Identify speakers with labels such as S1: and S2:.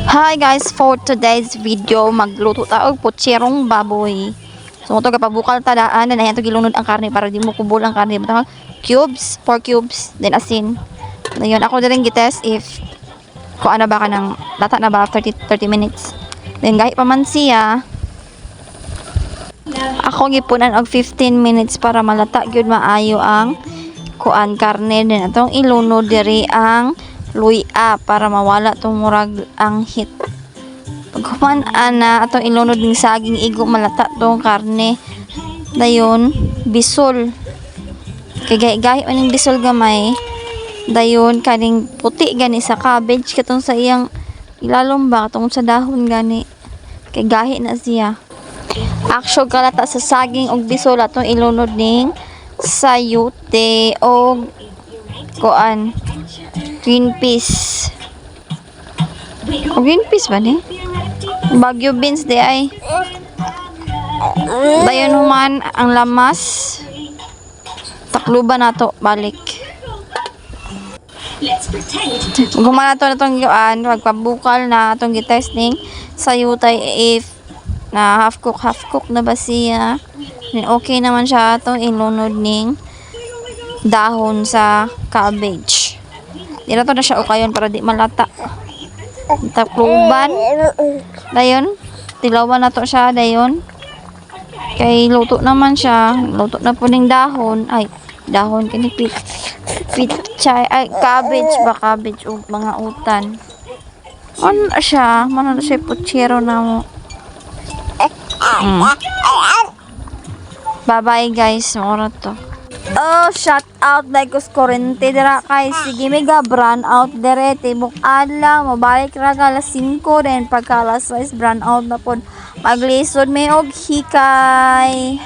S1: Hi guys, for today's video magluto tayo og putserong baboy. So mo to kapabukal tadaan na nayan to gilunod ang karne para di mo kubol ang karne. Butang cubes, 4 cubes, then asin. Ngayon ako din gitest if kung ano ba ka ng lata na ba 30 minutes. Then gahi pa man siya. Ako gipunan og 15 minutes para malata gyud maayo ang kuan karne, then atong ilunod diri ang luya para mawala tong murag ang heat. Pag ana atong ilunod ning saging igo malata tong karne. Dayon bisol. Kay gahi ning bisol gamay. Dayon kaning puti gani sa cabbage katong sa iyang ilalom ba katong sa dahon gani. Kay gahi na siya. Aksyo kalata sa saging og bisol atong ilunod ning sayote og kuan green peas. O green peas ba ni? Bagyo beans di ay. Dayon human ang lamas. Takluban nato balik. Human nato natong kuan, pagpabukal na atong gitesting sayutay if na half cook na ba siya. Then okay naman siya atong ilunod ning dahon sa cabbage. Dito na siya ukayon para di malata. Takluban. Dayon, tilawan na to siya dayon. Kay luto naman siya. Luto na po ning dahon. Ay, dahon kini pichay. Ay, cabbage o mga utan. Ano siya? Mano na siya putsero na mo. Bye-bye guys. Mura to. Oh, shout out like us korente dira kay sige mega brand out dere tibok adlaw mabalik ra alas 5 then pagka alas 6 brand out na pod maglisod may og hikay.